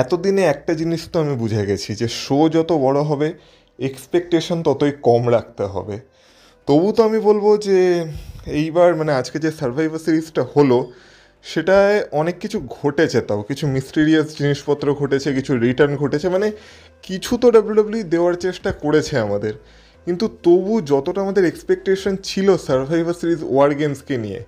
এতদিনে একটা জিনিস তো আমি বুঝে গেছি যে শো যত বড় হবে এক্সপেকটেশন ততই কম রাখতে হবে। তবু তো আমি বলবো যে এইবার মানে আজকে যে সার্ভাইভার সিরিজটা হলো সেটায় অনেক কিছু ঘটেছে, তাও কিছু মিস্টিরিয়াস জিনিসপত্র ঘটেছে, কিছু রিটার্ন ঘটেছে, মানে কিছু তো ডাব্লিউডাব্লিউ দেওয়ার চেষ্টা করেছে আমাদের। কিন্তু তবু যতটা আমাদের এক্সপেকটেশন ছিল সার্ভাইভার সিরিজ ওয়ার গেমসকে নিয়ে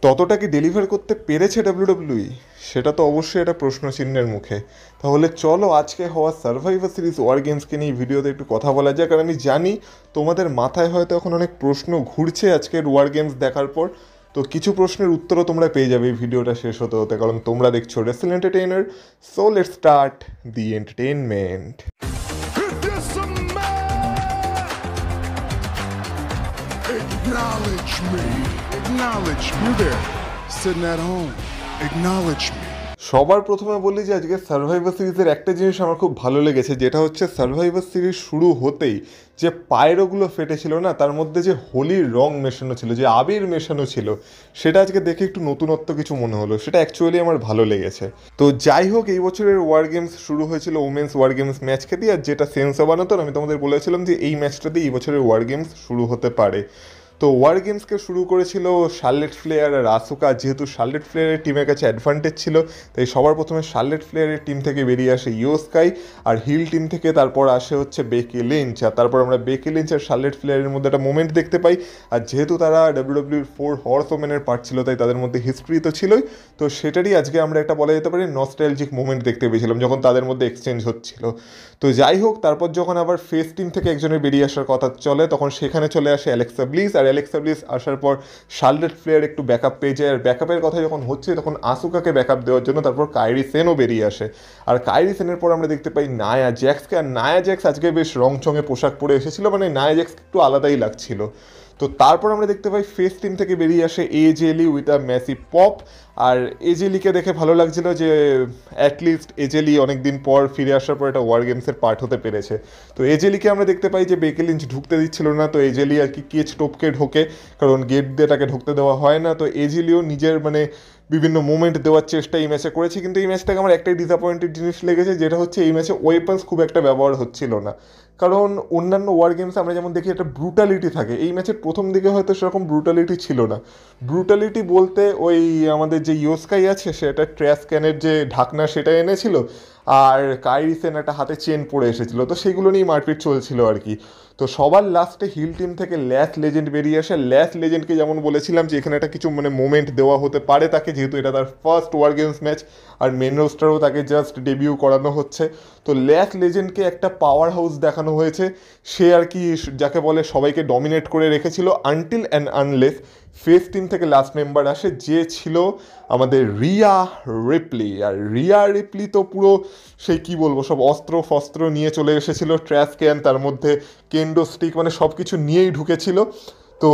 ততটা কি ডেলিভার করতে পেরেছে ডাব্লিউডাব্লিউই, সেটা তো অবশ্যই একটা প্রশ্নচিহ্নের মুখে। তাহলে চলো আজকে হওয়া সার্ভাইভার সিরিজ ওয়ার গেমসকে নিয়ে ভিডিওতে একটু কথা বলা যায়, কারণ আমি জানি তোমাদের মাথায় হয়তো এখন অনেক প্রশ্ন ঘুরছে আজকের ওয়ার গেমস দেখার পর। তো কিছু প্রশ্নের উত্তরও তোমরা পেয়ে যাবে এই ভিডিওটা শেষ হতে হতে, কারণ তোমরা দেখছো wrestle entertainer. So let's start the entertainment. Acknowledge me. Acknowledge me. You there, sitting at home. Acknowledge me. সবার প্রথমে বলি যে আজকে সার্ভাইভার সিরিজের একটা জিনিস আমার খুব ভালো লেগেছে, যেটা হচ্ছে সার্ভাইভার সিরিজ শুরু হতেই যে পায়রোগুলো ফেটেছিল না, তার মধ্যে যে হোলির রং মেশানো ছিল, যে আবির মেশানো ছিল, সেটা আজকে দেখে একটু নতুনত্ব কিছু মনে হলো, সেটা অ্যাকচুয়ালি আমার ভালো লেগেছে। তো যাই হোক, এই বছরের ওয়ার গেমস শুরু হয়েছিল ওমেন্স ওয়ার গেমস ম্যাচকে দিয়ে, আর যেটা সেন্স বানাতো আমি তোমাদের বলেছিলাম যে এই ম্যাচটা দিয়ে এই বছরের ওয়ার গেমস শুরু হতে পারে। তো ওয়ার গেমসকে শুরু করেছিল শার্লেট ফ্লেয়ার আর আসুকা। যেহেতু শার্লেট ফ্লেয়ারের টিমের কাছে অ্যাডভান্টেজ ছিল, তাই সবার প্রথমে শার্লেট ফ্লেয়ারের টিম থেকে বেরিয়ে আসে ইয়ো স্কাই, আর হিল টিম থেকে তারপর আসে হচ্ছে বেকি লিঞ্চ। আর তারপর আমরা বেকি লিঞ্চ আর শার্লেট ফ্লেয়ারের মধ্যে একটা মোমেন্ট দেখতে পাই। আর যেহেতু তারা ডাব্লিউডাব্লিউর 4 হর্স ওমেনের পার্ট ছিল, তাই তাদের মধ্যে হিস্ট্রি তো ছিলই। তো সেটারই আজকে আমরা একটা বলা যেতে পারে নস্টালজিক মোমেন্ট দেখতে পেয়েছিলাম যখন তাদের মধ্যে এক্সচেঞ্জ হচ্ছিল। তো যাই হোক, তারপর যখন আবার ফেস টিম থেকে একজনের বেরিয়ে আসার কথা চলে, তখন সেখানে চলে আসে অ্যালেক্সা ব্লিস। আর অ্যালেক্সা ব্লিস আসার পর শার্লেট ফ্লেয়ার একটু ব্যাকআপ পেয়ে যায়, আর ব্যাকআপের কথা যখন হচ্ছে তখন আসুকাকে ব্যাকআপ দেওয়ার জন্য তারপর কাইরি সেনও বেরিয়ে আসে। আর কাইরি সেনের পর আমরা দেখতে পাই নায়া জ্যাক্সকে। আর নায়া জ্যাক্স আজকে বেশ রংচঙে পোশাক পরে এসেছিল, মানে নায়া জ্যাক্স একটু আলাদাই লাগছিল। তো তারপর আমরা দেখতে পাই ফেস টিম থেকে বেরিয়ে আসে এজেলি উইথ আ ম্যাসিভ পপ। আর এজেলিকে দেখে ভালো লাগছিল যে অ্যাটলিস্ট এজেলি অনেক দিন পর ফিরে আসার পর একটা ওয়ার গেমসের পার্ট হতে পেরেছে। তো এজেলিকে আমরা দেখতে পাই যে বেকি লিঞ্চ ঢুকতে দিচ্ছিল না, তো এজেলি আর কি কেচ টপকে ঢোকে, কারণ গেট দিয়ে তাকে ঢুকতে দেওয়া হয় না। তো এজেলিও নিজের মানে বিভিন্ন মুভমেন্ট দেওয়ার চেষ্টা এই ম্যাচে করেছে, কিন্তু এই ম্যাচ থেকে আমার একটাই ডিসঅ্যাপয়েন্টেড জিনিস লেগেছে, যেটা হচ্ছে এই ম্যাচে ওয়েপন্স খুব একটা ব্যবহার হচ্ছিল না। কারণ অন্যান্য ওয়ার গেমসে আমরা যেমন দেখি একটা ব্রুটালিটি থাকে, এই ম্যাচের প্রথম দিকে হয়তো সেরকম ব্রুটালিটি ছিল না। ব্রুটালিটি বলতে ওই আমাদের যে ইয়োস্কাই আছে সে একটা ট্র্যাশ ক্যানের যে ঢাকনা সেটা এনেছিল, আর কাইরি সেন একটা হাতে চেন পরে এসেছিলো, তো সেগুলো নিয়েই মারপিট চলছিল আর কি। তো সবার লাস্টে হিল টিম থেকে ল্যাস লেজেন্ড বেরিয়ে আসে। ল্যাস লেজেন্ডকে যেমন বলেছিলাম যে এখানে একটা কিছু মানে মোমেন্ট দেওয়া হতে পারে তাকে, যেহেতু এটা তার ফার্স্ট ওয়ার গেমস ম্যাচ আর মেন রোস্টারও তাকে জাস্ট ডেবিউ করানো হচ্ছে। তো ল্যাস লেজেন্ডকে একটা পাওয়ার হাউস দেখানো হয়েছে, সে আর কি যাকে বলে সবাইকে ডমিনেট করে রেখেছিল until and unless face team থেকে লাস্ট মেম্বার আসে, যে ছিল আমাদের রিয়া রিপ্লি। আর রিয়া রিপ্লি তো পুরো সেই কী বলবো, সব অস্ত্র ফস্ত্র নিয়ে চলে এসেছিলো, ট্র্যাশ ক্যান, তার মধ্যে কেন্ডো স্টিক, মানে সব কিছু নিয়েই ঢুকেছিল। তো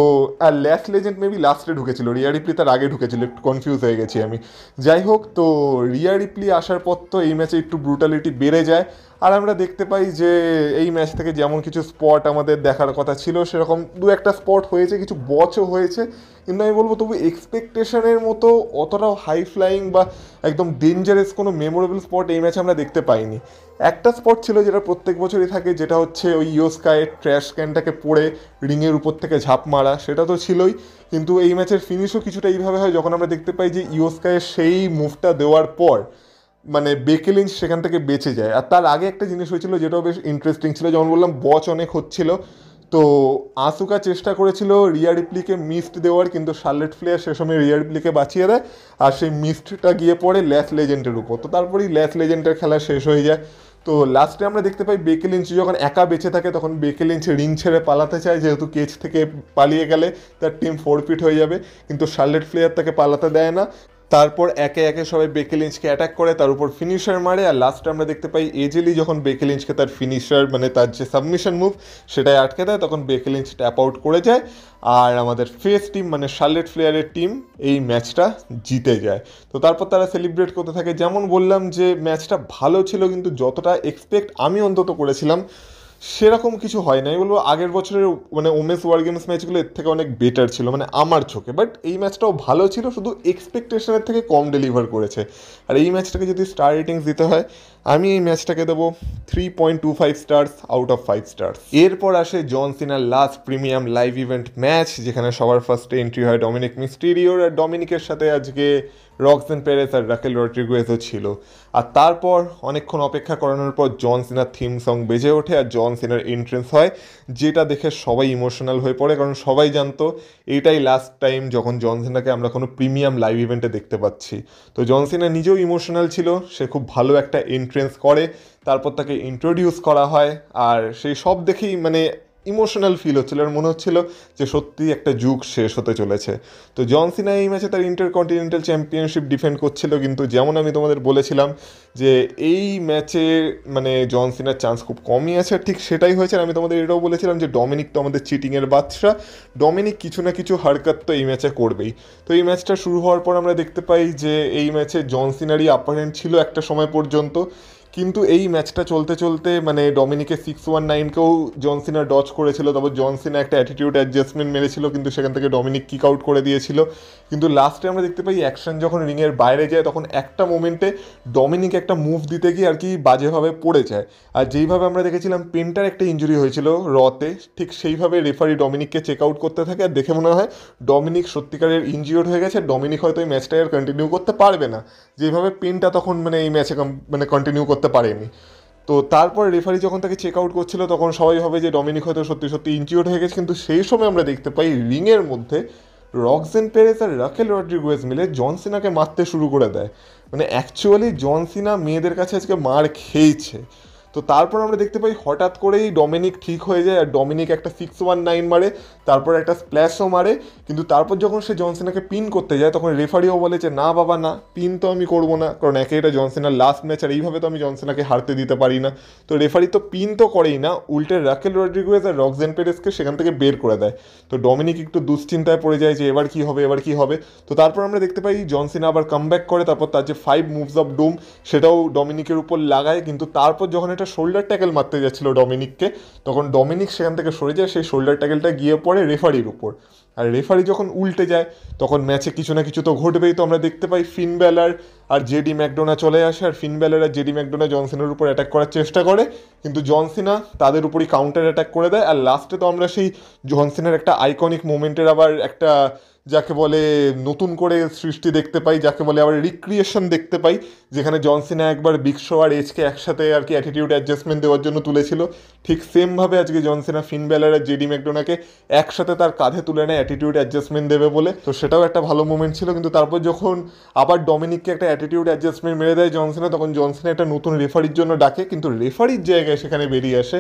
আর ল্যাস লেজেন্ড মেবি লাস্টে ঢুকেছিল, রিয়া রিপ্লি তার আগে ঢুকেছিল, একটু কনফিউজ হয়ে গেছি আমি। যাই হোক, তো রিয়া রিপ্লি আসার পর তো এই ম্যাচে একটু ব্রুটালিটি বেড়ে যায়। আর আমরা দেখতে পাই যে এই ম্যাচ থেকে যেমন কিছু স্পট আমাদের দেখার কথা ছিল সেরকম দু একটা স্পট হয়েছে, কিছু বচও হয়েছে, কিন্তু আমি বলবো তবু এক্সপেকটেশনের মতো অতটাও হাই ফ্লাইং বা একদম ডেঞ্জারাস কোনো মেমোরেবল স্পট এই ম্যাচে আমরা দেখতে পাইনি। একটা স্পট ছিল যেটা প্রত্যেক বছরই থাকে, যেটা হচ্ছে ওই ইয়োস্কায়ের ট্র্যাশ ক্যানটাকে পড়ে রিংয়ের উপর থেকে ঝাঁপ মারা, সেটা তো ছিলই। কিন্তু এই ম্যাচের ফিনিশও কিছুটা এইভাবে হয় যখন আমরা দেখতে পাই যে ইয়োস্কায়ের সেই মুভটা দেওয়ার পর মানে বেকি লিঞ্চ সেখান থেকে বেঁচে যায়। আর তার আগে একটা জিনিস হয়েছিল যেটাও বেশ ইন্টারেস্টিং ছিল, যেমন বললাম বচ অনেক হচ্ছিল। তো আসুকা চেষ্টা করেছিল রিয়া রিপ্লিকে মিস্ট দেওয়ার, কিন্তু শার্লেট ফ্লেয়ার সে সময় রিয়া রিপ্লিকে বাঁচিয়ে দেয়, আর সেই মিস্টটা গিয়ে পড়ে ল্যাস লেজেন্ডের উপর। তো তারপরেই ল্যাস লেজেন্ডের খেলা শেষ হয়ে যায়। তো লাস্টে আমরা দেখতে পাই বেকি লিঞ্চ যখন একা বেঁচে থাকে তখন বেকি লিঞ্চ রিং ছেড়ে পালাতে চায়, যেহেতু কেচ থেকে পালিয়ে গেলে তার টিম ফোরফিট হয়ে যাবে, কিন্তু শার্লেট ফ্লেয়ার তাকে পালাতে দেয় না। তারপর একে একে সবাই বেকি লিঞ্চকে অ্যাটাক করে, তার উপর ফিনিশার মারে। আর লাস্টে আমরা দেখতে পাই এজেলি যখন বেকি লিঞ্চকে তার ফিনিশার মানে তার যে সাবমিশন মুভ সেটাই আটকে দেয়, তখন বেকি লিঞ্চ ট্যাপ আউট করে যায়। আর আমাদের ফেস টিম মানে শার্লেট ফ্লেয়ারের টিম এই ম্যাচটা জিতে যায়। তো তারপর তারা সেলিব্রেট করতে থাকে। যেমন বললাম যে ম্যাচটা ভালো ছিল, কিন্তু যতটা এক্সপেক্ট আমি অন্তত করেছিলাম সেরকম কিছু হয় না, আমি বলবো আগের বছরের মানে ওমেন্স ওয়ার গেমস ম্যাচগুলো এর থেকে অনেক বেটার ছিল মানে আমার চোখে। বাট এই ম্যাচটাও ভালো ছিল, শুধু এক্সপেকটেশনের থেকে কম ডেলিভার করেছে। আর এই ম্যাচটাকে যদি স্টার রেটিংস দিতে হয়, আমি এই ম্যাচটাকে দেবো 3.25 স্টার্স আউট অফ 5 স্টার্স। এরপর আসে জন সিনার last premium live event match, যেখানে সবার ফার্স্টে এন্ট্রি হয় ডমিনিক মিস্টেরিওর, আর ডমিনিকের সাথে আজকে রক্সেন পেরেস আর রাকেল রড্রিগুয়েজও ছিল। আর তারপর অনেকক্ষণ অপেক্ষা করানোর পর জন সিনার থিম সং বেজে ওঠে আর জন সিনার এন্ট্রেন্স হয়, যেটা দেখে সবাই ইমোশনাল হয়ে পড়ে, কারণ সবাই জানতো এইটাই লাস্ট টাইম যখন জন সিনাকে আমরা কোনো প্রিমিয়াম লাইভ ইভেন্টে দেখতে পাচ্ছি। তো জন সিনা নিজেও ইমোশনাল ছিল, সে খুব ভালো একটা এন্ট্রেন্স করে, তারপর তাকে ইন্ট্রোডিউস করা হয়, আর সেই সব দেখেই মানে ইমোশনাল ফিল হচ্ছিল, আর মনে হচ্ছিল যে সত্যি একটা যুগ শেষ হতে চলেছে। তো জন সিনা এই ম্যাচে তার ইন্টারকন্টিনেন্টাল চ্যাম্পিয়নশিপ ডিফেন্ড করছিল, কিন্তু যেমন আমি তোমাদের বলেছিলাম যে এই ম্যাচে মানে জন সিনার চান্স খুব কমই আছে, ঠিক সেটাই হয়েছে। আর আমি তোমাদের এটাও বলেছিলাম যে ডমিনিক তো আমাদের চিটিংয়ের বাদশা, ডমিনিক কিছু না কিছু হারকাত তো এই ম্যাচে করবেই। তো এই ম্যাচটা শুরু হওয়ার পর আমরা দেখতে পাই যে এই ম্যাচে জন সিনারই আপার হ্যান্ড ছিল একটা সময় পর্যন্ত, কিন্তু এই ম্যাচটা চলতে চলতে মানে ডমিনিকে 619কেও জন সিনা ডচ করেছিল, তারপর জন সিনা একটা অ্যাটিটিউড অ্যাডজাস্টমেন্ট মেরেছিল, কিন্তু সেখান থেকে ডমিনিক কিক আউট করে দিয়েছিল। কিন্তু লাস্টে আমরা দেখতে পাই অ্যাকশন যখন রিংয়ের বাইরে যায়, তখন একটা মোমেন্টে ডমিনিক একটা মুভ দিতে গিয়ে আর কি বাজেভাবে পড়ে যায়, আর যেইভাবে আমরা দেখেছিলাম পেন্টার একটা ইঞ্জুরি হয়েছিল রতে, ঠিক সেইভাবে রেফারি ডমিনিককে চেক আউট করতে থাকে, আর দেখে মনে হয় ডমিনিক সত্যিকারের ইনজিওর্ড হয়ে গেছে, ডমিনিক হয়তো এই ম্যাচটা আর কন্টিনিউ করতে পারবে না, যেভাবে পেনটা তখন মানে এই ম্যাচে মানে কন্টিনিউ করতে পারেনি। তো তারপর রেফারি যখন তাকে চেক আউট করছিল, তখন সবাই ভাবে যে ডমিনিক হয়তো সত্যি সত্যি ইনজিওর্ড হয়ে গেছে, কিন্তু সেই সময় আমরা দেখতে পাই রিংয়ের মধ্যে রক্সেন পেরেস আর রাকেল রড্রিগুয়েজ মিলে জন সিনাকে মারতে শুরু করে দেয়। মানে অ্যাকচুয়ালি জন সিনা মেয়েদের কাছে আজকে মার খেয়েছে। তো তারপর আমরা দেখতে পাই হঠাৎ করেই ডমিনিক ঠিক হয়ে যায়, আর ডমিনিক একটা 619 মারে, তারপর একটা স্প্ল্যাশও মারে, কিন্তু তারপর যখন সে জন সিনাকে পিন করতে যায়, তখন রেফারিও বলে যে না বাবা না, পিন তো আমি করবো না, কারণ একে এটা জন সিনার লাস্ট ম্যাচ, আর এইভাবে তো আমি জন সিনাকে হারতে দিতে পারি না। তো রেফারি তো পিন তো করেই না, উল্টে রাকেল রড্রিগুয়েজ আর রক্সেন পেরেসকে সেখান থেকে বের করে দেয়। তো ডমিনিক একটু দুশ্চিন্তায় পড়ে যায় যে এবার কি হবে, এবার কি হবে। তো তারপর আমরা দেখতে পাই জন সিনা আবার কামব্যাক করে, তারপর তার যে 5 মুভস অফ ডুম সেটাও ডমিনিকের উপর লাগায়, কিন্তু তারপর যখন একটা শোল্ডার ট্যাকেল মারতে যাচ্ছিল ডমিনিককে, তখন ডমিনিক সেখান থেকে সরে যায়, সেই শোল্ডার ট্যাকেলটা গিয়ে পড়ে রেফারির উপর, আর রেফারি যখন উল্টে যায় তখন ম্যাচে কিছু না কিছু তো ঘটবেই। তো আমরা দেখতে পাই ফিন ব্যালার আর জেডি ম্যাকডোনা চলে আসে, আর ফিন ব্যালার আর জেডি ম্যাকডোনা জন সিনার উপর অ্যাটাক করার চেষ্টা করে, কিন্তু জন সিনা তাদের উপরই কাউন্টার অ্যাটাক করে দেয়। আর লাস্টে তো আমরা সেই জন সিনার একটা আইকনিক মোমেন্টের আবার একটা যাকে বলে নতুন করে সৃষ্টি দেখতে পাই, যাকে বলে আবার রিক্রিয়েশন দেখতে পাই, যেখানে জন সিনা একবার বিগ শো আর এজকে একসাথে আর কি অ্যাটিটিউড অ্যাডজাস্টমেন্ট দেওয়ার জন্য তুলেছিল, ঠিক সেমভাবে আজকে জন সিনা ফিন ব্যালার আর জেডি ম্যাকডোনাকে একসাথে তার কাঁধে তুলে নেয় অ্যাটিটিউড অ্যাডজাস্টমেন্ট দেবে বলে। তো সেটাও একটা ভালো মোমেন্ট ছিল, কিন্তু তারপর যখন আবার ডমিনিককে একটা অ্যাটিটিউড অ্যাডজাস্টমেন্ট মেরে দেয় জন সিনা, তখন জন সিনা একটা নতুন রেফারির জন্য ডাকে, কিন্তু রেফারির জায়গায় সেখানে বেরিয়ে আসে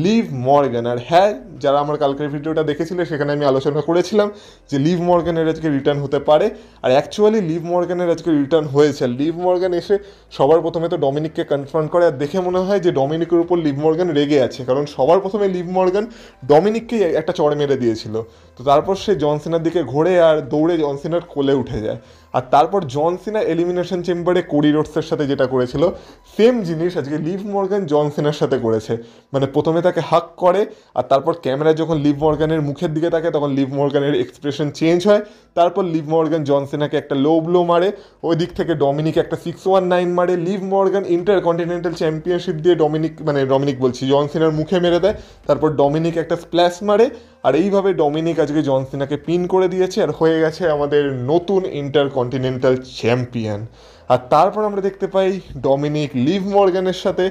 লিভ মর্গ্যান। আর হ্যাঁ, যারা আমার কালকের ভিডিওটা দেখেছিল সেখানে আমি আলোচনা করেছিলাম যে লিভ মর্গ্যানের আজকে রিটার্ন হতে পারে, আর অ্যাকচুয়ালি লিভ মর্গ্যানের আজকে রিটার্ন হয়েছে। লিভ মর্গ্যান এসে সবার প্রথমে তো ডমিনিককে কনফ্রন্ট করে, আর দেখে মনে হয় যে ডমিনিকের উপর লিভ মর্গ্যান রেগে আছে, কারণ সবার প্রথমে লিভ মর্গ্যান ডমিনিককেই একটা চড় মেরে দিয়েছিল। তো তারপর সে জন সিনার দিকে ঘোরে আর দৌড়ে জন সিনার কোলে উঠে যায়, আর তারপর জন সিনা এলিমিনেশন চেম্বারে কোডি রোডসের সাথে যেটা করেছিল সেম জিনিস আজকে লিভ মর্গ্যান জন সিনার সাথে করেছে। মানে প্রথমে তাকে হাক করে, আর তারপর ক্যামেরা যখন লিভ মর্গ্যানের মুখের দিকে থাকে তখন লিভ মর্গ্যানের এক্সপ্রেশন চেঞ্জ হয়, তারপর লিভ মর্গ্যান জন সিনাকে একটা লো ব্লো মারে, ওই দিক থেকে ডমিনিক একটা 619 মারে, লিভ মর্গ্যান ইন্টারকন্টিনেন্টাল চ্যাম্পিয়নশিপ দিয়ে ডমিনিক বলছি জন সিনার মুখে মেরে দেয়, তারপর ডমিনিক একটা স্প্ল্যাশ মারে, আর এইভাবে ডমিনিক আজকে জন সিনাকে পিন করে দিয়েছে আর হয়ে গেছে আমাদের নতুন ইন্টারকন্টিনেন্টাল চ্যাম্পিয়ন। আর তারপর আমরা দেখতে পাই ডমিনিক লিভ মর্গ্যানের সাথে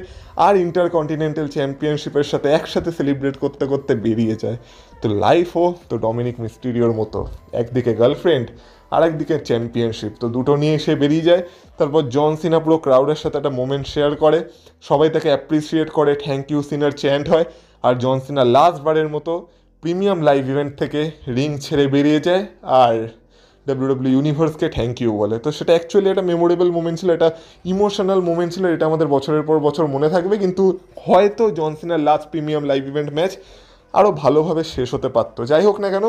আর ইন্টারকন্টিনেন্টাল চ্যাম্পিয়নশিপের সাথে একসাথে সেলিব্রেট করতে করতে বেরিয়ে যায়। তো লাইফও তো ডমিনিক মিস্টেরিওর মতো, একদিকে গার্লফ্রেন্ড আর একদিকে চ্যাম্পিয়নশিপ, তো দুটো নিয়ে সে বেরিয়ে যায়। তারপর জন সিনা পুরো ক্রাউডের সাথে একটা মোমেন্ট শেয়ার করে, সবাই তাকে অ্যাপ্রিসিয়েট করে, থ্যাংক ইউ সিনার চ্যান্ট হয়, আর জন সিনা লাস্ট বারের মতো প্রিমিয়াম লাইভ ইভেন্ট থেকে রিং ছেড়ে বেরিয়ে যায় আর ডাব্লিউডাব্লিউ ইউনিভার্সকে থ্যাংক ইউ বলে। তো সেটা অ্যাকচুয়ালি একটা মেমোরেবল মোমেন্ট ছিল, এটা ইমোশনাল মোমেন্ট ছিল, এটা আমাদের বছরের পর বছর মনে থাকবে। কিন্তু হয়তো জন সিনার last premium live event match আরও ভালোভাবে শেষ হতে পারতো। যাই হোক না কেন,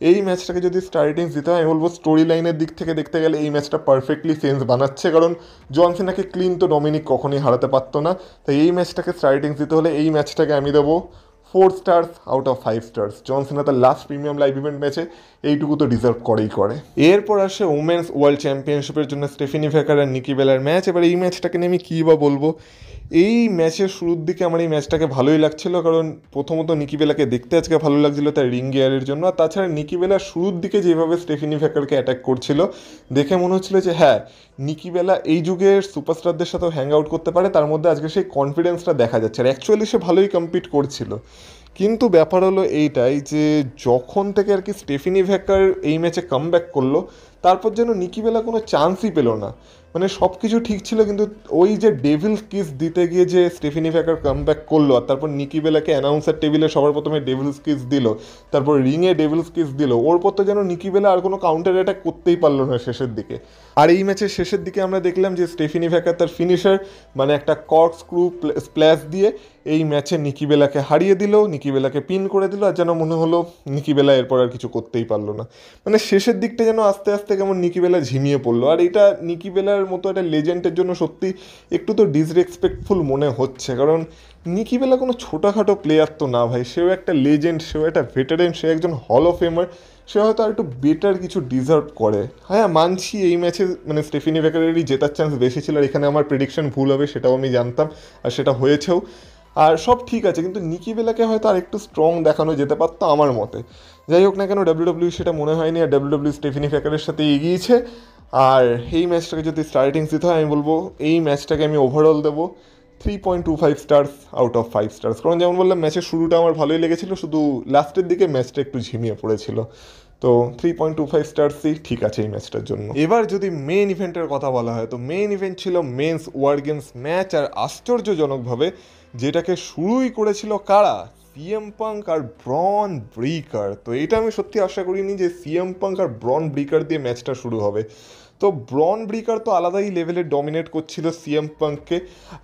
এই ম্যাচটাকে যদি স্টার্টিংস দিতে হয়, আমি বলবো স্টোরি লাইনের দিক থেকে দেখতে গেলে এই ম্যাচটা পারফেক্টলি সেন্স বানাচ্ছে, কারণ জন সিনাকে ক্লিন তো ডমিনিক কখনোই হারাতে পারতো না। তাই এই ম্যাচটাকে স্টার্টিংস দিতে হলে এই ম্যাচটাকে আমি দেবো 4 স্টার্স আউট অফ 5 স্টার্স। জন সিনা তার লাস্ট প্রিমিয়াম লাইভ ইভেন্ট ম্যাচে এইটুকু তো ডিজার্ভ করেই করে। এরপর আসে ওমেন্স ওয়ার্ল্ড চ্যাম্পিয়নশিপের জন্য স্টেফেনি ভেকার আর নিকি বেলার ম্যাচ। এবার এই ম্যাচটাকে নিয়ে আমি কী বা বলবো, এই ম্যাচের শুরুর দিকে আমার এই ম্যাচটাকে ভালোই লাগছিল, কারণ প্রথমত নিকি বেলাকে দেখতে আজকে ভালো লাগছিল তার রিং গিয়ারের জন্য। আর তাছাড়া নিকি বেলা শুরুর দিকে যেভাবে স্টেফেনি ভেকারকে অ্যাটাক করছিল দেখে মনে হচ্ছিল যে হ্যাঁ, নিকি বেলা এই যুগের সুপারস্টারদের সাথেও হ্যাং আউট করতে পারে, তার মধ্যে আজকে সেই কনফিডেন্সটা দেখা যাচ্ছে। আর অ্যাকচুয়ালি সে ভালোই কম্পিট করছিল। কিন্তু ব্যাপার হলো এইটাই যে যখন থেকে আর কি স্টেফেনি ভেকার এই ম্যাচে কামব্যাক করলো, তারপর যেন নিকি বেলা কোনো চান্সই পেলো না। মানে সব কিছু ঠিক ছিল, কিন্তু ওই যে ডেভিলস কিস দিতে গিয়ে যে স্টেফেনি ভেকার কামব্যাক করলো, আর তারপর নিকি বেলাকে অ্যানাউন্সার টেবিলে সবার প্রথমে ডেভিলস কিস দিল, তারপর রিংয়ে ডেভিলস কিস দিল, ওর পর তো যেন নিকি বেলা আর কোনো কাউন্টার অ্যাটাক করতেই পারলো না শেষের দিকে। আর এই ম্যাচের শেষের দিকে আমরা দেখলাম যে স্টেফেনি ভেকার তার ফিনিশার মানে একটা কর্ক স্ক্রু স্প্ল্যাশ দিয়ে এই ম্যাচে নিকি বেলাকে হারিয়ে দিল, নিকি বেলাকে পিন করে দিল, আর যেন মনে হলো নিকি বেলা এরপর আর কিছু করতেই পারলো না। মানে শেষের দিকটা যেন আস্তে আস্তে কেমন নিকি বেলা ঝিমিয়ে পড়লো। আর এটা নিকি বেলার মতো একটা লেজেন্ডের জন্য সত্যি একটু তো ডিসরেসপেক্টফুল মনে হচ্ছে, কারণ নিকি বেলা কোনো ছোটোখাটো প্লেয়ার তো না ভাই, সেও একটা লেজেন্ড, সেও একটা ভেটারেন, সে একজন হল অফ ফেমার, সে হয়তো আর একটু বেটার কিছু ডিজার্ভ করে। হ্যাঁ মানছি এই ম্যাচে মানে স্টেফেনি ভেকারেরই জেতার চান্স বেশি ছিল, আর এখানে আমার প্রেডিকশন ভুল হবে সেটাও আমি জানতাম, আর সেটা হয়েছেও। আর সব ঠিক আছে, কিন্তু নিকি বেলাকে হয়তো আর একটু স্ট্রং দেখানো যেতে পারতো আমার মতে। যাই হোক না কেন, ডাব্লিউডাব্লিউ সেটা মনে হয়নি, আর ডাব্লিউডাব্লিউ স্টেফেনি ভেকারের সাথে এগিয়েছে। আর এই ম্যাচটাকে যদি স্টার্টিংস দিতে হয়, আমি বলবো এই ম্যাচটাকে আমি ওভারঅল দেবো 3.25 স্টার্স আউট অফ 5 স্টার্স। কারণ যেমন বললাম ম্যাচের শুরুটা আমার ভালোই লেগেছিল, শুধু লাস্টের দিকে ম্যাচটা একটু ঝিমিয়ে পড়েছিল। তো 3.25 স্টার্সই ঠিক আছে এই ম্যাচটার জন্য। এবার যদি মেন ইভেন্টের কথা বলা হয়, তো মেন ইভেন্ট ছিল মেন্স ওয়ার গেমস ম্যাচ, আর আশ্চর্যজনকভাবে যেটাকে শুরুই করেছিল কারা, সিএম পাঙ্ক আর ব্রন ব্রিকার। তো এটা আমি সত্যি আশা করিনি যে সিএম পাঙ্ক আর ব্রন ব্রিকার দিয়ে ম্যাচটা শুরু হবে। তো ব্রন ব্রিকার তো আলাদাই লেভেলে ডমিনেট করছিল সিএম পাঙ্ককে,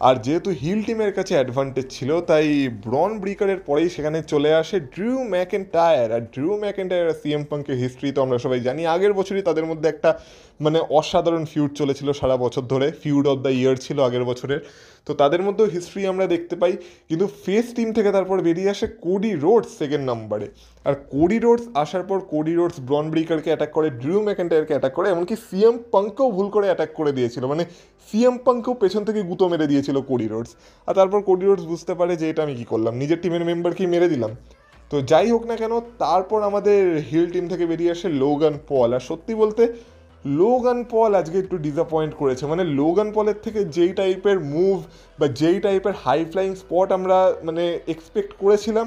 আর যেহেতু হিল টিমের কাছে অ্যাডভান্টেজ ছিল, তাই ব্রন ব্রিকারের পরেই সেখানে চলে আসে ড্রিউ ম্যাকেন্টায়ার। আর ড্রিউ ম্যাকেন্টায়ার আর সিএম পাঙ্কের হিস্ট্রি তো আমরা সবাই জানি, আগের বছরই তাদের মধ্যে একটা মানে অসাধারণ ফিউড চলেছিল সারা বছর ধরে, ফিউড অফ দ্য ইয়ার ছিল আগের বছরের। তো তাদের মধ্যেও হিস্ট্রি আমরা দেখতে পাই, কিন্তু ফেস টিম থেকে তারপর বেরিয়ে আসে কোডি রোডস সেকেন্ড নাম্বারে। আর কোডি রোডস আসার পর কোডি রোডস ব্রন ব্রিকারকে অ্যাটাক করে, ড্রিউ ম্যাকেন্টায়ারকে অ্যাটাক করে, এমনকি সিএম পাঙ্ককেও ভুল করে অ্যাটাক করে দিয়েছিল, মানে সিএম পাঙ্ককেও পেছন থেকে গুঁতো মেরে দিয়েছিল কোডি রোডস। আর তারপর কোডি রোডস বুঝতে পারে যে এটা আমি কী করলাম, নিজের টিমের মেম্বারকেই মেরে দিলাম। তো যাই হোক না কেন, তারপর আমাদের হিল টিম থেকে বেরিয়ে আসে লোগান পল। আর সত্যি বলতে লোগান পল আজকে একটু ডিসঅ্যাপয়েন্ট করেছে। মানে লোগান পলের থেকে যেই টাইপের মুভ বা যেই টাইপের হাই ফ্লাইং স্পট আমরা মানে এক্সপেক্ট করেছিলাম,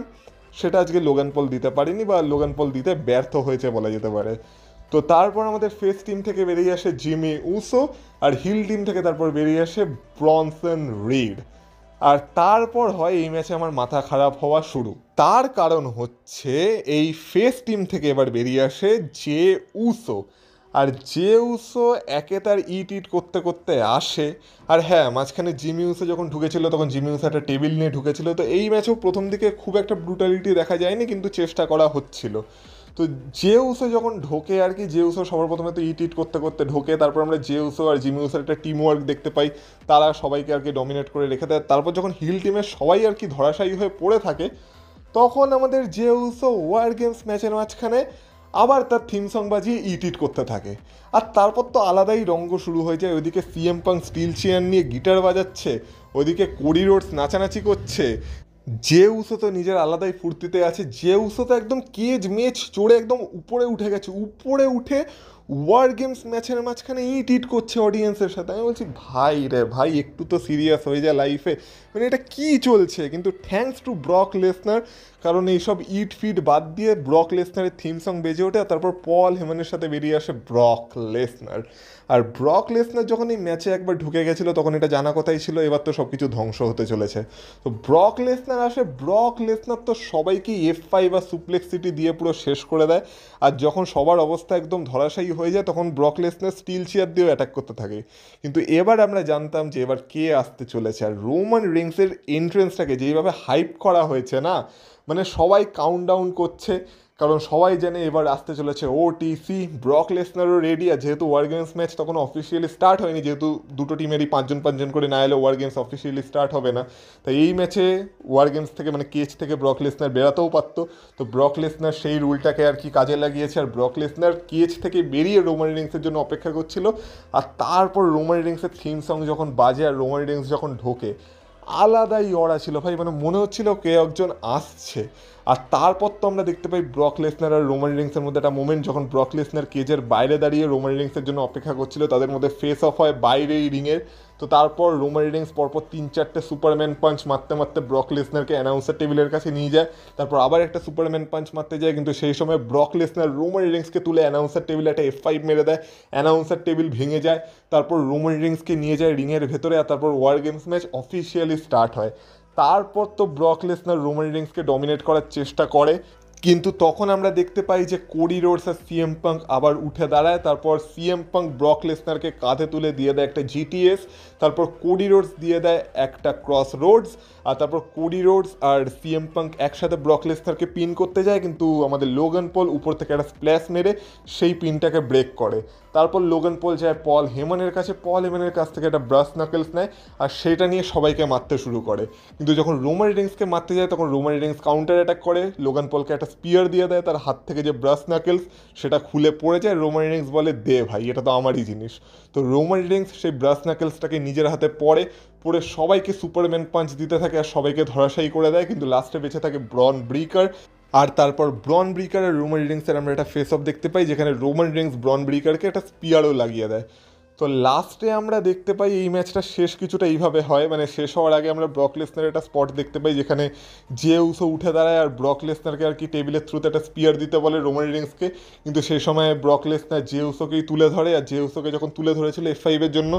সেটা আজকে লোগান পল দিতে পারেনি, বা লোগান পল দিতে ব্যর্থ হয়েছে বলা যেতে পারে। তো তারপর আমাদের ফেস টিম থেকে বেরিয়ে আসে জিমি উসো, আর হিল টিম থেকে তারপর বেরিয়ে আসে ব্রনসন রিড। আর তারপর হয় এই ম্যাচে আমার মাথা খারাপ হওয়া শুরু। তার কারণ হচ্ছে এই ফেস টিম থেকে এবার বেরিয়ে আসে জে উসো। আর জে উসো একে তার ইট করতে করতে আসে। আর হ্যাঁ, মাঝখানে জিমি উসো যখন ঢুকেছিল তখন জিমি উসো একটা টেবিল নিয়ে ঢুকেছিল। তো এই ম্যাচেও প্রথম দিকে খুব একটা ব্রুটালিটি দেখা যায়নি, কিন্তু চেষ্টা করা হচ্ছিল। তো জে উসো যখন ঢোকে আর কি, জে উসো সবার প্রথমে তো ইট করতে করতে ঢোকে, তারপর আমরা জে উসো আর জিমি উসোর একটা টিম ওয়ার্ক দেখতে পাই, তারা সবাইকে আর কি ডমিনেট করে রেখে দেয়। তারপর যখন হিল টিমের সবাই আর কি ধরাশায়ী হয়ে পড়ে থাকে, তখন আমাদের জে উসো ওয়ার গেমস ম্যাচের মাঝখানে আবার তার থিম সং বাজিয়ে ইট করতে থাকে। আর তারপর তো আলাদাই রঙ্গ শুরু হয়ে যায়। ওইদিকে সিএম পাঙ্ক স্টিল চেয়ার নিয়ে গিটার বাজাচ্ছে, ওইদিকে কোডি রোডস নাচানাচি করছে, জে উসো তো নিজের আলাদাই ফুর্তিতে আছে। জে উসো তো একদম কেজ মেচ চড়ে একদম উপরে উঠে গেছে, উপরে উঠে ওয়ার গেমস ম্যাচের মাঝখানে ইট করছে অডিয়েন্সের সাথে। আমি বলছি ভাই রে ভাই, একটু তো সিরিয়াস হয়ে যায় লাইফে, মানে এটা কী চলছে। কিন্তু থ্যাঙ্কস টু ব্রক লেসনার, কারণ এইসব ইট ফিট বাদ দিয়ে ব্রক লেসনারের থিম সং বেজে ওঠে, আর তারপর পল হেমনের সাথে বেরিয়ে আসে ব্রক লেসনার। আর ব্রক লেসনার যখন এই ম্যাচে একবার ঢুকে গেছিলো তখন এটা জানা কথাই ছিল এবার তো সব কিছু ধ্বংস হতে চলেছে। তো ব্রক লেসনার আসে, ব্রক লেসনার তো সবাইকেই F5 বা সুপ্লেক্স সিটি দিয়ে পুরো শেষ করে দেয়। আর যখন সবার অবস্থা একদম ধরাশায়ী হয়ে যায় তখন ব্রক লেসনার স্টিল চেয়ার দিয়েও অ্যাটাক করতে থাকে। কিন্তু এবার আমরা জানতাম যে এবার কে আসতে চলেছে, আর রোমান রিংসের এন্ট্রেন্সটাকে যেইভাবে হাইপ করা হয়েছে না, মানে সবাই কাউন্টডাউন করছে, কারণ সবাই জানে এবার আসতে চলেছে OTC। ব্রক লেসনারও রেডি, আর যেহেতু ওয়ার গেমস ম্যাচ তখন অফিসিয়ালি স্টার্ট হয়নি, যেহেতু দুটো টিমেরই 5 জন করে না এলে ওয়ার গেমস অফিসিয়ালি স্টার্ট হবে না, তাই এই ম্যাচে ওয়ার গেমস থেকে মানে কেজ থেকে ব্রক লেসনার বেরাতেও পারতো। তো ব্রক লেসনার সেই রুলটাকে আর কি কাজে লাগিয়েছে, আর ব্রক লেসনার কেজ থেকে বেরিয়ে রোমান রিংসের জন্য অপেক্ষা করছিল। আর তারপর রোমান রিংসের থিম সং যখন বাজে আর রোমান রিংস যখন ঢোকে, আলাদাই অরা ছিল ভাই, মানে মনে হচ্ছিল কে একজন আসছে। আর তারপর তো আমরা দেখতে পাই ব্রক লেসনার আর রোমান রিংসের মধ্যে একটা মোমেন্ট, যখন ব্রক লেসনার কেজের বাইরে দাঁড়িয়ে রোমান রিংসের জন্য অপেক্ষা করছিল, তাদের মধ্যে ফেস অফ হয় বাইরেই রিংয়ের। তো তারপর রোমান রিংস পরপর 3-4টে সুপারম্যান পাঞ্চ মারতে মারতে ব্রক লেসনারকে অ্যানাউন্সার টেবিলের কাছে নিয়ে যায়, তারপর আবার একটা সুপারম্যান পাঞ্চ মারতে যায়, কিন্তু সেই সময় ব্রক লেসনার রোমান রিংসকে তুলে অ্যানাউন্সার টেবিলে একটা F5 মেরে দেয়, অ্যানাউন্সার টেবিল ভেঙে যায়, তারপর রোমান রিংসকে নিয়ে যায় রিংয়ের ভেতরে, আর তারপর war games match officially start হয়। তারপর তো ব্রক লেসনার রোমান রিংসকে ডমিনেট করার চেষ্টা করে, কিন্তু তখন আমরা দেখতে পাই যে কোডি রোডস আর সিএম পাঙ্ক আবার উঠে দাঁড়ায়, তারপর সিএম পাঙ্ক ব্রক লেসনারকে কাঁধে তুলে দিয়ে দেয় একটা GTS, তারপর কোডি রোডস দিয়ে দেয় একটা ক্রস রোডস, আর তারপর কোডি রোডস আর সিএম পাঙ্ক একসাথে ব্রক লেসনারকে পিন করতে যায়, কিন্তু আমাদের লোগান পল উপর থেকে একটা স্প্ল্যাশ মেরে সেই পিনটাকে ব্রেক করে। তারপর লোগান পল যায় পল হেমনের কাছে, পল হেমনের কাছ থেকে একটা ব্রাস নাকেলস নেয়, আর সেটা নিয়ে সবাইকে মারতে শুরু করে। কিন্তু যখন রোমান রিংসকে মারতে যায় তখন রোমান রিংস কাউন্টার অ্যাটাক করে, লোগান পলকে একটা স্পিয়ার দিয়ে দেয়, তার হাত থেকে যে ব্রাস নাকেলস সেটা খুলে পড়ে যায়। রোমান রিংস বলে দে ভাই, এটা তো আমারই জিনিস। তো রোমান রিংস সেই ব্রাস নাকেলসটাকে নিজের হাতে পরে সবাইকে সুপারম্যান পাঞ্চ দিতে থাকে আর সবাইকে ধরাশায়ী করে দেয়, কিন্তু লাস্টে বেঁচে থাকে ব্রন ব্রিকার। আর তারপর ব্রন ব্রিকার আর রোমান রিংসের আমরা একটা ফেস অফ দেখতে পাই, যেখানে রোমান রিংস ব্রন ব্রিকারকে একটা স্পিয়ারও লাগিয়ে দেয়। তো লাস্টে আমরা দেখতে পাই এই ম্যাচটা শেষ কিছুটা এইভাবে হয়, মানে শেষ হওয়ার আগে আমরা ব্রক লেসনারের একটা স্পট দেখতে পাই যেখানে জেউসও উঠে দাঁড়ায় আর ব্রক লেসনারকে আর কি টেবিলের থ্রুতে একটা স্পিয়ার দিতে বলে রোমান রিংসকে, কিন্তু সেই সময় ব্রক লেসনার জেউসোকেই তুলে ধরে, আর জেউসোকে যখন তুলে ধরেছিল F5-এর জন্য,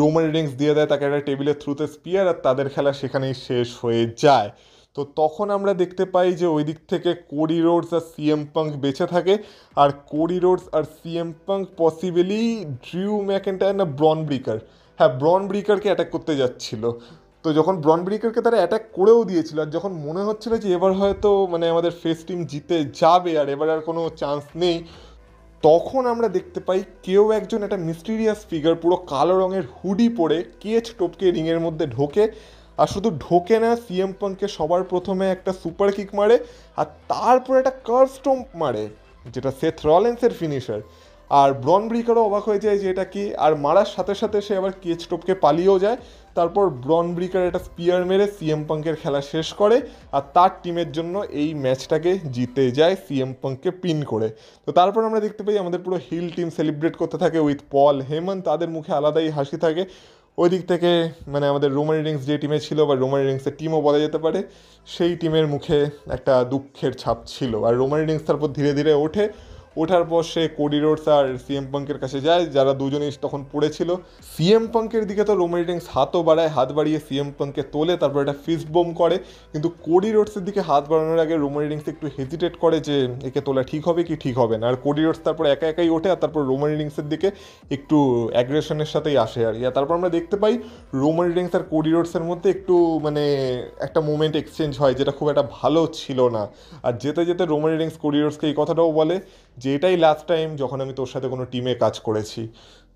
রোমান রিংস দিয়ে দেয় তাকে একটা টেবিলের থ্রুতে স্পিয়ার, আর তাদের খেলা সেখানেই শেষ হয়ে যায়। তো তখন আমরা দেখতে পাই যে ওই দিক থেকে কোডি রোডস আর সিএম পাঙ্ক বেঁচে থাকে, আর কোডি রোডস আর CM Punk possibly Drew McIntyre না ব্রন ব্রিকার, হ্যাঁ ব্রন ব্রিকারকে অ্যাটাক করতে যাচ্ছিল। তো যখন ব্রন ব্রিকারকে তারা অ্যাটাক করেও দিয়েছিল, আর যখন মনে হচ্ছিল যে এবার হয়তো মানে আমাদের ফেস টিম জিতে যাবে আর এবার আর কোনো চান্স নেই, তখন আমরা দেখতে পাই কেউ একজন একটা মিস্টিরিয়াস ফিগার পুরো কালো রঙের হুডি পরে কেচ টপকে রিংয়ের মধ্যে ঢোকে, আর শুধু ঢোকে না, সিএম পাঙ্ককে সবার প্রথমে একটা সুপার কিক মারে আর তারপর একটা কার্ভ স্টম্প মারে, যেটা সেথ রলিন্সের ফিনিশার। আর ব্রন ব্রিকারও অবাক হয়ে যায় যে এটা কি, আর মারার সাথে সাথে সে আবার কেচ টপকে পালিয়েও যায়। তারপর ব্রন ব্রিকার একটা স্পিয়ার মেরে সিএম পাঙ্কের খেলা শেষ করে, আর তার টিমের জন্য এই ম্যাচটাকে জিতে যায় সিএম পাঙ্ককে পিন করে। তো তারপর আমরা দেখতে পাই আমাদের পুরো হিল টিম সেলিব্রেট করতে থাকে উইথ পল হেমন, তাদের মুখে আলাদাই হাসি থাকে। ওই দিক থেকে মানে আমাদের রোমান রিংস যে টিমে ছিল, বা রোমান রিংসের টিমও বলা যেতে পারে, সেই টিমের মুখে একটা দুঃখের ছাপ ছিল। আর রোমান রিংস তারপর ধীরে ধীরে ওঠার পর সে কোডি রোডস আর সিএম পাঙ্কের কাছে যায়, যারা দুজনেই তখন পড়েছিল। সিএম পাঙ্কের দিকে তো রোমান রিংস হাতও বাড়ায়, হাত বাড়িয়ে সিএম পাঙ্ককে তোলে, তারপর একটা ফিস্ট বোম করে, কিন্তু কোডি রোডসের দিকে হাত বাড়ানোর আগে রোমান রিংস একটু হেজিটেট করে যে একে তোলা ঠিক হবে কি ঠিক হবে না। আর কোডি রোডস তারপর একা একাই ওঠে, আর তারপর রোমান রিংসের দিকে একটু অ্যাগ্রেশনের সাথেই আসে আর তারপর আমরা দেখতে পাই রোমান রিংস আর কোডি রোডসের মধ্যে একটু মানে একটা মোমেন্ট এক্সচেঞ্জ হয়, যেটা খুব একটা ভালো ছিল না। আর যেতে যেতে রোমান রিংস কোডি রোডসকে এই কথাটাও বলে যে এটাই লাস্ট টাইম যখন আমি তোর সাথে কোনো টিমে কাজ করেছি।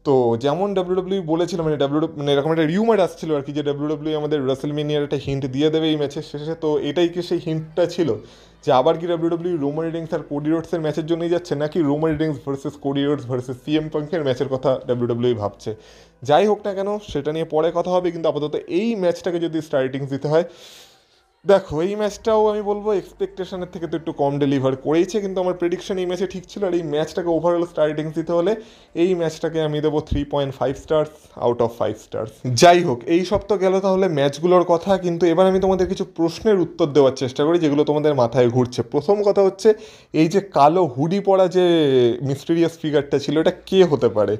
তো যেমন ডাব্লিউডাব্লিউ বলেছিল, মানে মানে এরকম একটা রিউমার আসছিল আর কি, যে ডাব্লিউডাব্লিউ আমাদের রাসেলমেনিয়ার একটা হিন্ট দিয়ে দেবে এই ম্যাচের শেষে। তো এটাই কি সেই হিন্টটা ছিল যে আবার কি ডাব্লিউডাব্লিউ রোমান রিংস আর কোডি রোডসের ম্যাচের জন্যই যাচ্ছে, নাকি Roman Reigns versus Cody Rhodes versus CM পাঙ্কের ম্যাচের কথা ডাব্লিউডাব্লিউ ভাবছে। যাই হোক না কেন, সেটা নিয়ে পরে কথা হবে, কিন্তু আপাতত এই ম্যাচটাকে যদি স্টার্টিংস দিতে হয়, দেখো এই ম্যাচটাও আমি বলবো এক্সপেকটেশনের থেকে তো একটু কম ডেলিভার করেইছে, কিন্তু আমার প্রেডিকশন এই ম্যাচে ঠিক ছিল। আর এই ম্যাচটাকে ওভারঅল স্টার্টিংস দিতে হলে এই ম্যাচটাকে আমি দেবো 3.5 স্টার্স আউট অফ 5 স্টার্স। যাই হোক, এই সব তো গেল তাহলে ম্যাচগুলোর কথা, কিন্তু এবার আমি তোমাদের কিছু প্রশ্নের উত্তর দেওয়ার চেষ্টা করি যেগুলো তোমাদের মাথায় ঘুরছে। প্রথম কথা হচ্ছে, এই যে কালো হুডি পরা যে মিস্টিরিয়াস ফিগারটা ছিল, এটা কে হতে পারে?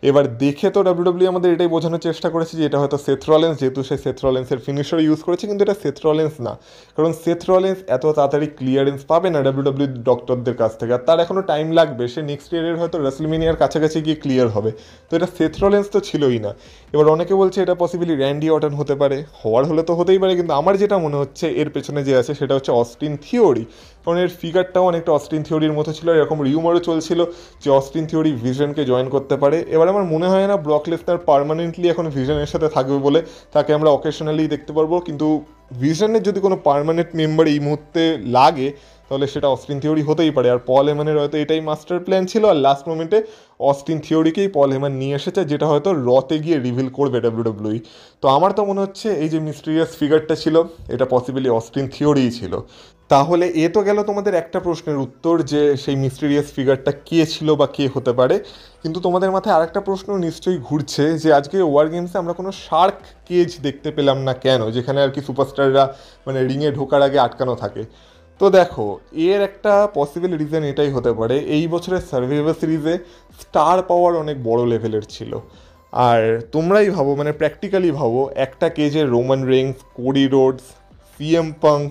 এবার দেখে তো ডাব্লিউডাব্লিউ আমাদের এটাই বোঝানোর চেষ্টা করেছে যে এটা হয়তো সেথ রলিন্স, যেহেতু সে সেথ রলিন্সের ফিনিশার ইউজ করেছে, কিন্তু এটা সেথ রলিন্স না, কারণ সেথ রলিন্স এত তাড়াতাড়ি ক্লিয়ারেন্স পাবে না ডাব্লিউডাব্লিউ ডক্টরদের কাছ থেকে, আর তার এখনও টাইম লাগবে, সে নেক্সট ইয়ারের হয়তো রেসলমেনিয়ার কাছাকাছি গিয়ে ক্লিয়ার হবে। তো এটা সেথ রলিন্স তো ছিলই না। এবার অনেকে বলছে এটা পসিবলি র্যান্ডি অর্টন হতে পারে, হওয়ার হলে তো হতেই পারে, কিন্তু আমার যেটা মনে হচ্ছে এর পেছনে যে আছে সেটা হচ্ছে অস্টিন থিওরি, কারণ এর ফিগারটাও অনেকটা অস্টিন থিওরির মতো ছিল, এরকম রিউমারও চলছিল যে অস্টিন থিওরি ভিশনকে জয়েন করতে পারে। এবার আমার মনে হয় না ব্রক লেসনার পার্মানেন্টলি এখন ভিশনের সাথে থাকবে বলে, তাকে আমরা অকেশনালি দেখতে পারবো, কিন্তু ভিশনের যদি কোনো পার্মানেন্ট মেম্বার এই মুহূর্তে লাগে তাহলে সেটা অস্টিন থিওরি হতেই পারে। আর পল হেমানের হয়তো এটাই মাস্টার প্ল্যান ছিল, আর লাস্ট মোমেন্টে অস্টিন থিওরিকেই পল হেমান নিয়ে এসেছে, যেটা হয়তো রতে গিয়ে রিভিল করবে ডাব্লিউডাব্লিউ। তো আমার তো মনে হচ্ছে এই যে মিস্টিরিয়াস ফিগারটা ছিল এটা পসিবলি অস্টিন থিওরিই ছিল। তাহলে এ তো গেল তোমাদের একটা প্রশ্নের উত্তর যে সেই মিস্টিরিয়াস ফিগারটা কে ছিল বা কে হতে পারে, কিন্তু তোমাদের মাথায় আরেকটা প্রশ্ন নিশ্চয়ই ঘুরছে যে আজকে ওয়ার গেমসে আমরা কোনো শার্ক কেজ দেখতে পেলাম না কেন, যেখানে আর কি সুপারস্টাররা মানে রিংয়ে ঢোকার আগে আটকানো থাকে। তো দেখো, এর একটা পসিবল রিজন এটাই হতে পারে, এই বছরের সার্ভাইভার সিরিজে স্টার পাওয়ার অনেক বড় লেভেলের ছিল। আর তোমরাই ভাবো, মানে প্র্যাকটিক্যালি ভাবো, একটা কেজে Roman Reigns, Cody Rhodes, CM Punk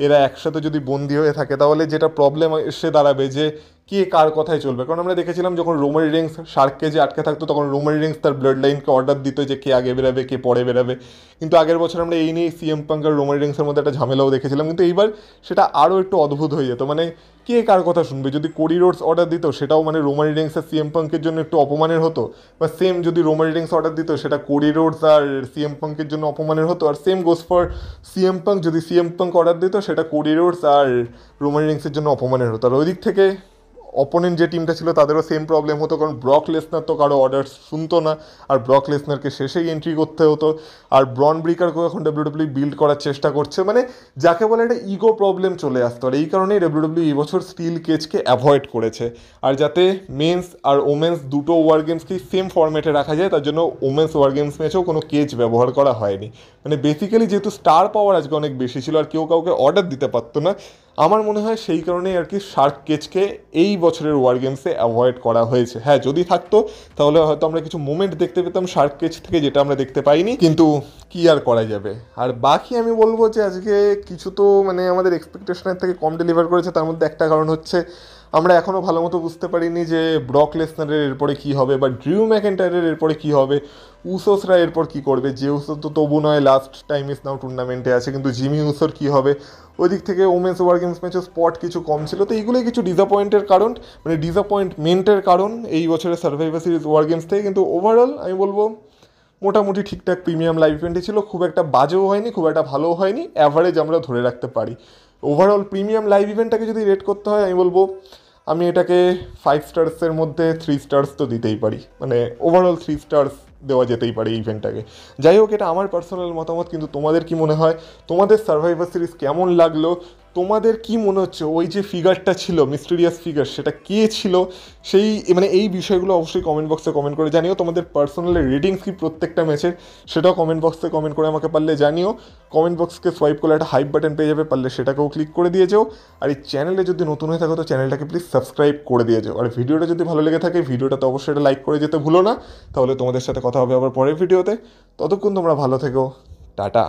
এরা একসাথে যদি বন্দী হয়ে থাকে, তাহলে যেটা প্রবলেম এসে দাঁড়াবে যে কে কার কথায় চলবে। কারণ আমরা দেখেছিলাম যখন রোমান রেইন্স শার্ক কেজে আটকে থাকতো তখন রোমান রেইন্স তার ব্লাড লাইনকে অর্ডার দিত যে কে আগে বেরাবে কে পরে বেরাবে, কিন্তু আগের বছর আমরা এই নিয়ে সিএম পাঙ্ক আর রোমান রেইন্সের মধ্যে একটা ঝামেলাও দেখেছিলাম, কিন্তু এইবার সেটা আরও একটু অদ্ভুত হয়ে যেত, মানে কে কার কথা শুনবে। যদি কোডি রোডস অর্ডার দিত সেটাও মানে রোমান রেইন্স আর সিএম পাঙ্কের জন্য একটু অপমানের হতো, বা সেম যদি রোমান রেইন্স অর্ডার দিত সেটা কোডি রোডস আর সিএম পাঙ্কের জন্য অপমানের হতো, আর same goes for CM Punk, যদি সিএম পাঙ্ক অর্ডার দিত সেটা কোডি রোডস আর রোমান রেইন্সের জন্য অপমানের হতো। আর ওই দিক থেকে অপোনেন্ট যে টিমটা ছিল তাদেরও সেম প্রবলেম হতো, কারণ ব্রক লেসনার তো কারো অর্ডার শুনতো না, আর ব্রক লেসনারকে শেষেই এন্ট্রি করতে হতো, আর ব্রন ব্রিকারকেও এখন ডাব্লিউডাব্লিউ বিল্ড করার চেষ্টা করছে, মানে যাকে বলে একটা ইগো প্রবলেম চলে আসতো। আর এই কারণেই ডাব্লিউডাব্লিউ এই বছর স্টিল কেজকে অ্যাভয়েড করেছে, আর যাতে মেন্স আর ওমেন্স দুটো ওয়ার গেমসকেই সেম ফরম্যাটে রাখা যায় তার জন্য ওমেন্স ওয়ার গেমস ম্যাচেও কোনো কেজ ব্যবহার করা হয়নি। মানে বেসিক্যালি যেহেতু স্টার পাওয়ার আজকে অনেক বেশি ছিল আর কেউ কাউকে অর্ডার দিতে পারতো না, আমার মনে হয় সেই কারণেই আর কি শার্ক কেজকে এই বছরের ওয়ার গেমসে অ্যাভয়েড করা হয়েছে। হ্যাঁ, যদি থাকতো তাহলে হয়তো আমরা কিছু মোমেন্ট দেখতে পেতাম শার্ক কেজ থেকে, যেটা আমরা দেখতে পাইনি, কিন্তু কি আর করা যাবে। আর বাকি আমি বলবো যে আজকে কিছু তো মানে আমাদের এক্সপেকটেশনের থেকে কম ডেলিভার করেছে, তার মধ্যে একটা কারণ হচ্ছে আমরা এখনও ভালো মতো বুঝতে পারিনি যে ব্রক লেসনারের এরপরে কী হবে, বা ড্রিউ ম্যাকেন্টায়ারের এরপরে কী হবে, উসোসরা এরপর কী করবে। যে উসো তো তবু নয় লাস্ট টাইম ইস নাও টুর্নামেন্টে আছে, কিন্তু জিমি উসোর কী হবে। ওই দিক থেকে ওমেন্স ওয়ার গেমস ম্যাচের স্পট কিছু কম ছিল, তো এইগুলোই কিছু ডিসঅ্যাপয়েন্টের কারণ, মানে ডিসঅ্যাপয়েন্টমেন্টের কারণ এই বছরের সার্ভাইভার সিরিজ ওয়ার গেমস থেকে। কিন্তু ওভারঅল আমি বলবো মোটামুটি ঠিকঠাক প্রিমিয়াম লাইভ ইভেন্টই ছিল, খুব একটা বাজেও হয়নি খুব একটা ভালোও হয়নি, অ্যাভারেজ আমরা ধরে রাখতে পারি। ওভারঅল প্রিমিয়াম লাইভ ইভেন্টটাকে যদি রেট করতে হয় আমি বলবো আমি এটাকে 5 স্টার্সের মধ্যে 3 স্টার্স তো দিতেই পারি, মানে ওভারঅল 3 স্টার্স দেওয়া যেতেই পারে এই ইভেন্টটাকে। যাই হোক, এটা আমার পার্সোনাল মতামত, কিন্তু তোমাদের কি মনে হয়, তোমাদের সার্ভাইভার সিরিজ কেমন লাগলো, তোমাদের কি মনে হচ্ছে ওই যে ফিগারটা ছিল মিস্টিরিয়াস ফিগার সেটা কে ছিল, সেই মানে এই বিষয়গুলো অবশ্যই কমেন্ট বক্সে কমেন্ট করে জানিও। তোমাদের পার্সোনাল রিডিংস কি প্রত্যেকটা ম্যাচের সেটাও কমেন্ট বক্সে কমেন্ট করে আমাকে পারলে জানিও। কমেন্ট বক্সকে সোয়াইপ করলে একটা হাইপ বাটন পেয়ে যাবে, পারলে সেটাকেও ক্লিক করে দিয়ে যাও। আর এই চ্যানেলে যদি নতুন হয়ে থাকো তো চ্যানেলটাকে প্লিজ সাবস্ক্রাইব করে দিয়ে যাও। আর ভিডিওটা যদি ভালো লেগে থাকে ভিডিওটাতে অবশ্যই এটা লাইক করে যেতে ভুলো না। তাহলে তোমাদের সাথে কথা হবে আবার পরের ভিডিওতে, ততক্ষণ তোমরা ভালো থেকো, টাটা।